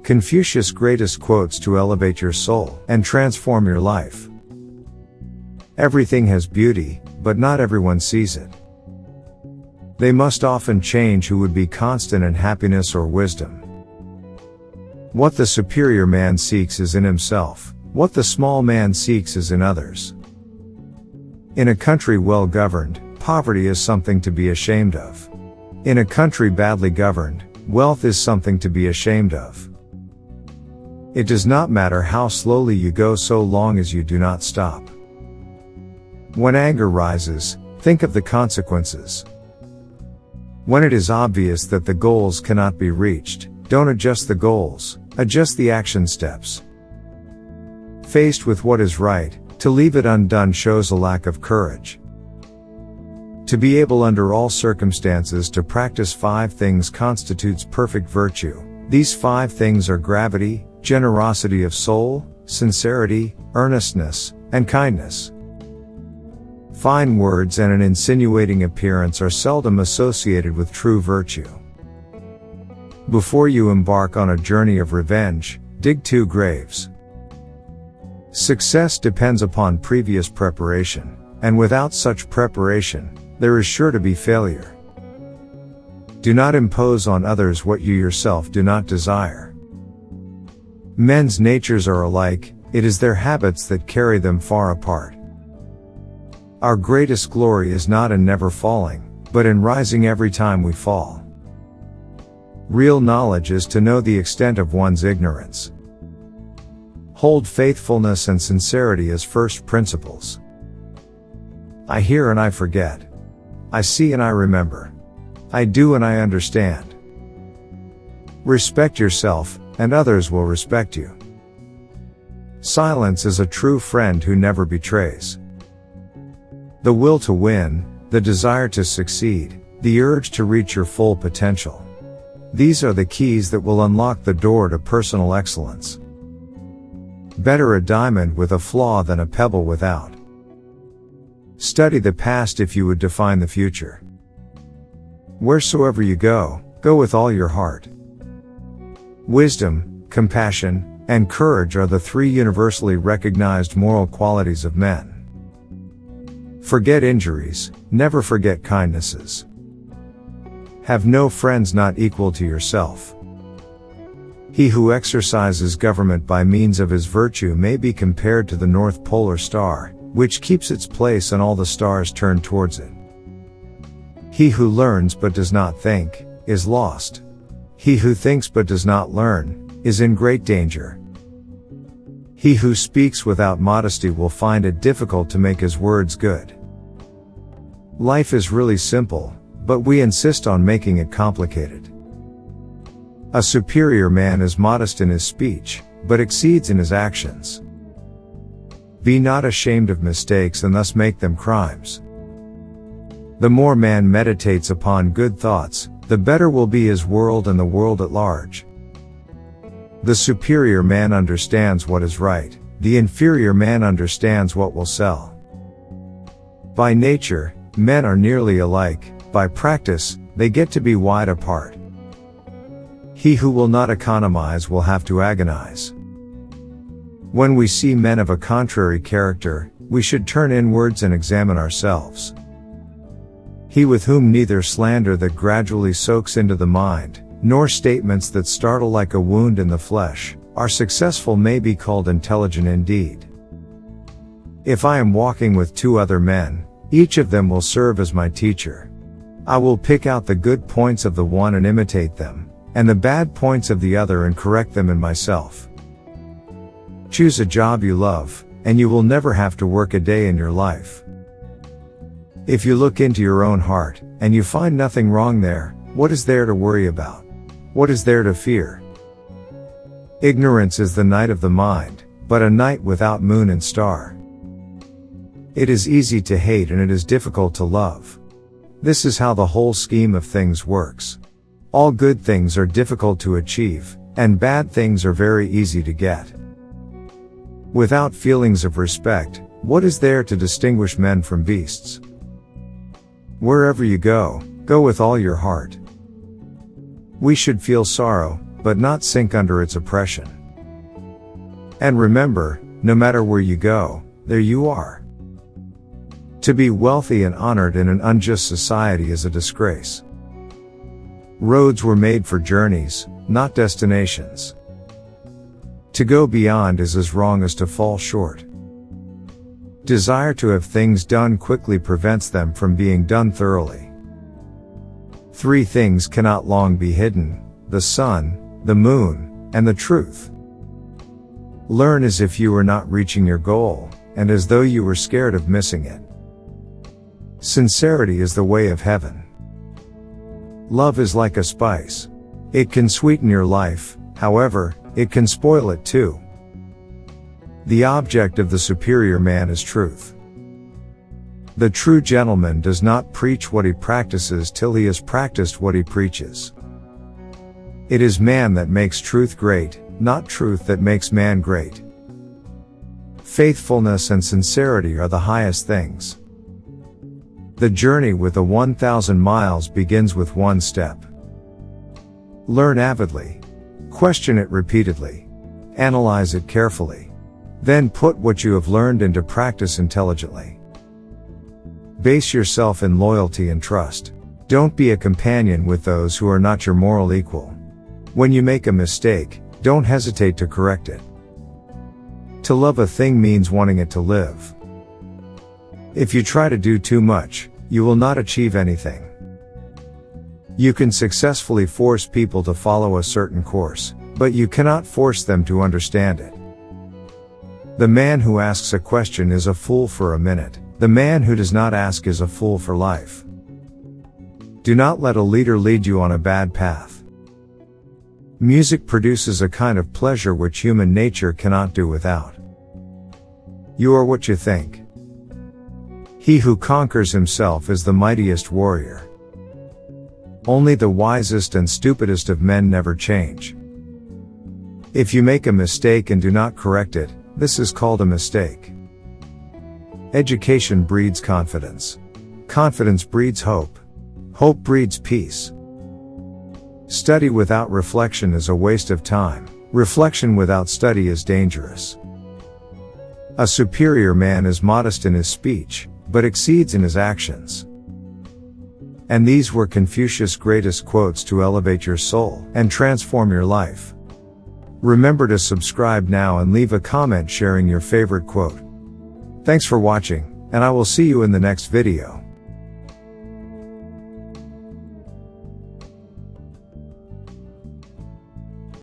Confucius' Greatest Quotes to elevate your soul and transform your life. Everything has beauty, but not everyone sees it. They must often change who would be constant in happiness or wisdom. What the superior man seeks is in himself. What the small man seeks is in others. In a country well governed, poverty is something to be ashamed of. In a country badly governed, wealth is something to be ashamed of. It does not matter how slowly you go so long as you do not stop. When anger rises, think of the consequences. When it is obvious that the goals cannot be reached, don't adjust the goals, adjust the action steps. Faced with what is right, to leave it undone shows a lack of courage. To be able under all circumstances to practice 5 things constitutes perfect virtue. These 5 things are gravity, generosity of soul, sincerity, earnestness, and kindness. Fine words and an insinuating appearance are seldom associated with true virtue. Before you embark on a journey of revenge, dig 2 graves. Success depends upon previous preparation, and without such preparation, there is sure to be failure. Do not impose on others what you yourself do not desire. Men's natures are alike, it is their habits that carry them far apart. Our greatest glory is not in never falling, but in rising every time we fall. Real knowledge is to know the extent of one's ignorance. Hold faithfulness and sincerity as first principles. I hear and I forget. I see and I remember. I do and I understand. Respect yourself, and others will respect you. Silence is a true friend who never betrays. The will to win, the desire to succeed, the urge to reach your full potential. These are the keys that will unlock the door to personal excellence. Better a diamond with a flaw than a pebble without. Study the past if you would define the future. Wheresoever you go, go with all your heart. Wisdom, compassion, and courage are the 3 universally recognized moral qualities of men. Forget injuries, never forget kindnesses. Have no friends not equal to yourself. He who exercises government by means of his virtue may be compared to the North Polar Star, which keeps its place and all the stars turn towards it. He who learns but does not think, is lost. He who thinks but does not learn, is in great danger. He who speaks without modesty will find it difficult to make his words good. Life is really simple, but we insist on making it complicated. A superior man is modest in his speech, but exceeds in his actions. Be not ashamed of mistakes and thus make them crimes. The more man meditates upon good thoughts, the better will be his world and the world at large. The superior man understands what is right, the inferior man understands what will sell. By nature, men are nearly alike, by practice, they get to be wide apart. He who will not economize will have to agonize. When we see men of a contrary character, we should turn inwards and examine ourselves. He with whom neither slander that gradually soaks into the mind, nor statements that startle like a wound in the flesh, are successful may be called intelligent indeed. If I am walking with 2 other men, each of them will serve as my teacher. I will pick out the good points of the one and imitate them, and the bad points of the other and correct them in myself. Choose a job you love, and you will never have to work a day in your life. If you look into your own heart, and you find nothing wrong there, what is there to worry about? What is there to fear? Ignorance is the night of the mind, but a night without moon and star. It is easy to hate and it is difficult to love. This is how the whole scheme of things works. All good things are difficult to achieve, and bad things are very easy to get. Without feelings of respect, what is there to distinguish men from beasts? Wherever you go, go with all your heart. We should feel sorrow, but not sink under its oppression. And remember, no matter where you go, there you are. To be wealthy and honored in an unjust society is a disgrace. Roads were made for journeys, not destinations. To go beyond is as wrong as to fall short. Desire to have things done quickly prevents them from being done thoroughly. 3 things cannot long be hidden: the sun, the moon, and the truth. Learn as if you were not reaching your goal, and as though you were scared of missing it. Sincerity is the way of heaven. Love is like a spice. It can sweeten your life, however, it can spoil it too. The object of the superior man is truth. The true gentleman does not preach what he practices till he has practiced what he preaches. It is man that makes truth great, not truth that makes man great. Faithfulness and sincerity are the highest things. The journey with the 1,000 miles begins with 1 step. Learn avidly. Question it repeatedly. Analyze it carefully. Then put what you have learned into practice intelligently. Base yourself in loyalty and trust. Don't be a companion with those who are not your moral equal. When you make a mistake, don't hesitate to correct it. To love a thing means wanting it to live. If you try to do too much, you will not achieve anything. You can successfully force people to follow a certain course, but you cannot force them to understand it. The man who asks a question is a fool for a minute. The man who does not ask is a fool for life. Do not let a leader lead you on a bad path. Music produces a kind of pleasure which human nature cannot do without. You are what you think. He who conquers himself is the mightiest warrior. Only the wisest and stupidest of men never change. If you make a mistake and do not correct it, this is called a mistake. Education breeds confidence. Confidence breeds hope. Hope breeds peace. Study without reflection is a waste of time. Reflection without study is dangerous. A superior man is modest in his speech, but exceeds in his actions. And these were Confucius' greatest quotes to elevate your soul and transform your life. Remember to subscribe now and leave a comment sharing your favorite quote. Thanks for watching, and I will see you in the next video.